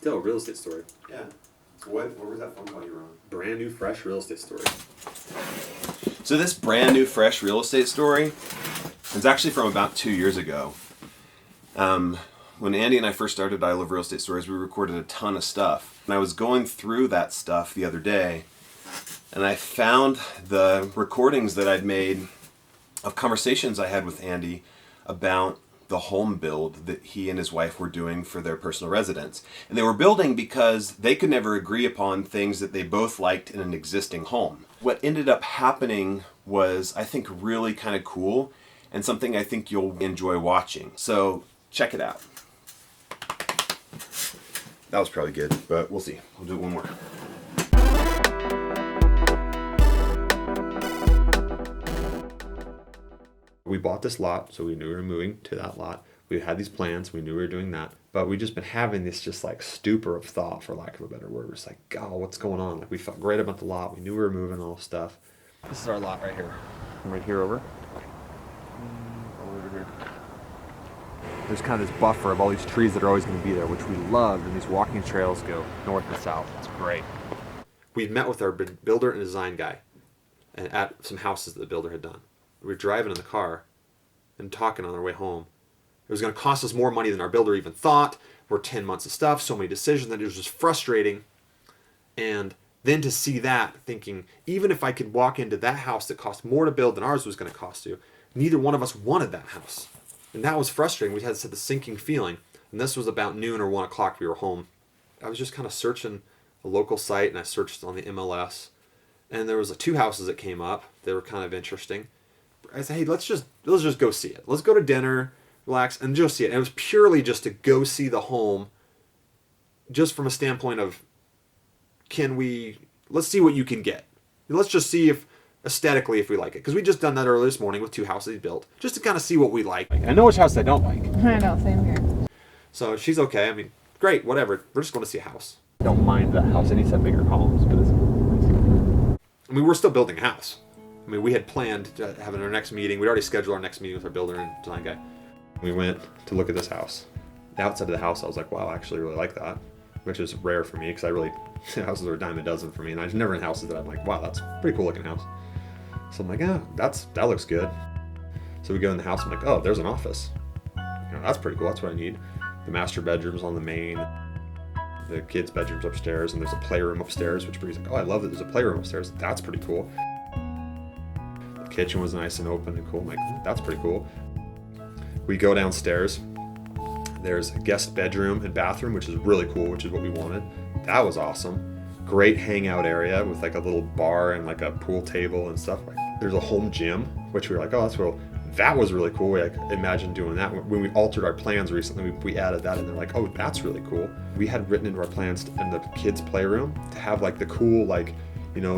Tell a real estate story. Yeah. What was that phone call you were on? Brand new, fresh real estate story. So this brand new, fresh real estate story is actually from about 2 years ago. When Andy and I first started I Love Real Estate Stories, we recorded a ton of stuff. And I was going through that stuff the other day, and I found the recordings that I'd made of conversations I had with Andy about the home build that he and his wife were doing for their personal residence. And they were building because they could never agree upon things that they both liked in an existing home. What ended up happening was, I think, really kind of cool and something I think you'll enjoy watching. So check it out. That was probably good, but we'll see. I'll do it one more. We bought this lot, so we knew we were moving to that lot. We had these plans, we knew we were doing that, but we just been having this just like stupor of thought, for lack of a better word. We're just like, God, what's going on? Like, we felt great about the lot. We knew we were moving all this stuff. This is our lot right here. Right here over here. There's kind of this buffer of all these trees that are always going to be there, which we love, and these walking trails go north and south. It's great. We met with our builder and design guy and at some houses that the builder had done. We were driving in the car and talking on our way home. It was going to cost us more money than our builder even thought. We're 10 months of stuff, so many decisions that it was just frustrating. And then to see that, thinking, even if I could walk into that house that cost more to build than ours was going to cost you, neither one of us wanted that house. And that was frustrating. We had the sinking feeling. And this was about noon or 1 o'clock. We were home. I was just kind of searching a local site, and I searched on the MLS. And there was 2 houses that came up. They were kind of interesting. I said, hey, let's just go see it. Let's go to dinner, relax, and just see it. And it was purely just to go see the home, just from a standpoint of, let's see what you can get. Let's just see if, aesthetically, if we like it. Because we just done that earlier this morning with 2 houses he built, just to kind of see what we like. I know which house I don't like. I know, same here. So she's okay. I mean, great, whatever. We're just going to see a house. I don't mind the house. It needs to have bigger columns, but I mean, we're still building a house. I mean, we had planned to have our next meeting. We'd already scheduled our next meeting with our builder and design guy. We went to look at this house. The outside of the house, I was like, wow, I actually really like that, which is rare for me because houses are a dime a dozen for me. And I've never in houses that I'm like, wow, that's a pretty cool looking house. So I'm like, yeah, that looks good. So we go in the house. I'm like, oh, there's an office. That's pretty cool. That's what I need. The master bedroom's on the main. The kids' bedroom's upstairs, and there's a playroom upstairs, which Bree's like, oh, I love that there's a playroom upstairs. That's pretty cool. The kitchen was nice and open and cool. I'm like, that's pretty cool. We go downstairs. There's a guest bedroom and bathroom, which is really cool, which is what we wanted. That was awesome. Great hangout area with like a little bar and like a pool table and stuff. There's a home gym, which we were like, oh, that's cool. That was really cool. We imagined doing that. When we altered our plans recently, we added that in there, like, oh, that's really cool. We had written into our plans in the kids' playroom to have like the cool, like,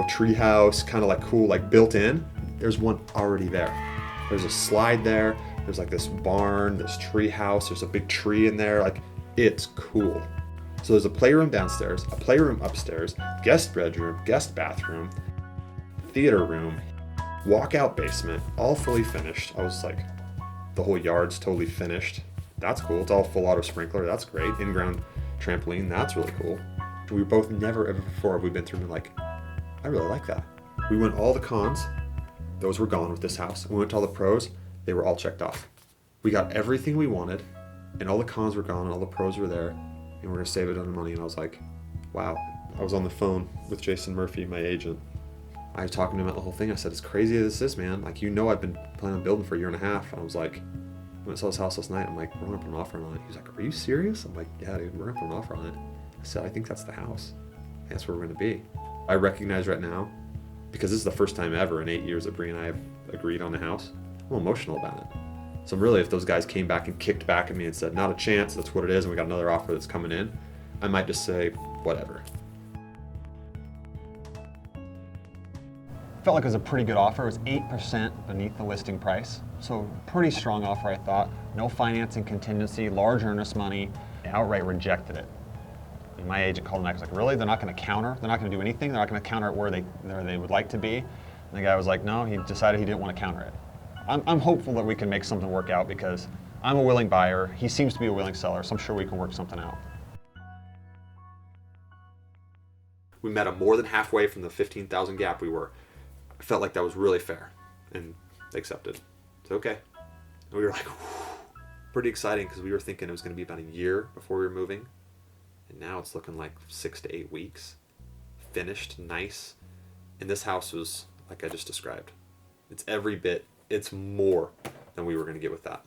tree house, kind of like cool, like built in. There's one already there. There's a slide there. There's like this barn, this tree house. There's a big tree in there. Like, it's cool. So there's a playroom downstairs, a playroom upstairs, guest bedroom, guest bathroom, theater room, walkout basement, all fully finished. I was like, the whole yard's totally finished. That's cool. It's all full auto sprinkler. That's great. In-ground trampoline. That's really cool. We both never ever before have we been through and like, I really like that. We went all the cons. Those were gone with this house. We went to all the pros. They were all checked off. We got everything we wanted, and all the cons were gone, and all the pros were there, and we're gonna save a ton of money. And I was like, wow. I was on the phone with Jason Murphy, my agent. I was talking to him about the whole thing. I said, as crazy as this is, man, like, I've been planning on building for a year and a half. And I was like, when I saw this house last night, I'm like, we're gonna put an offer on it. He's like, are you serious? I'm like, yeah, dude, we're gonna put an offer on it. I said, I think that's the house. That's where we're gonna be. I recognize right now, because this is the first time ever in 8 years that Bree and I have agreed on a house, I'm emotional about it. So really, if those guys came back and kicked back at me and said, not a chance, that's what it is, and we got another offer that's coming in, I might just say, whatever. Felt like it was a pretty good offer. It was 8% beneath the listing price. So pretty strong offer, I thought. No financing contingency, large earnest money. I outright rejected it. And my agent called me back, was like, really? They're not going to counter? They're not going to do anything? They're not going to counter it where they would like to be? And the guy was like, no, he decided he didn't want to counter it. I'm hopeful that we can make something work out because I'm a willing buyer. He seems to be a willing seller, so I'm sure we can work something out. We met him more than halfway from the 15,000 gap we were. I felt like that was really fair, and they accepted. It's okay. And we were like, whew, pretty exciting because we were thinking it was going to be about a year before we were moving, and now it's looking like 6 to 8 weeks. Finished, nice, and this house was like I just described. It's every bit. It's more than we were going to get with that.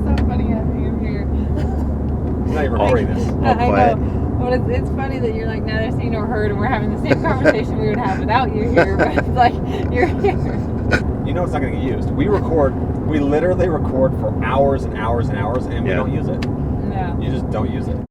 So funny having him here. You're not even recording this. I know. Well, it's funny that you're like neither seen nor heard, and we're having the same conversation we would have without you here. But it's like you're here. You know it's not going to get used. We literally record for hours and hours and hours, and we don't use it. No. You just don't use it.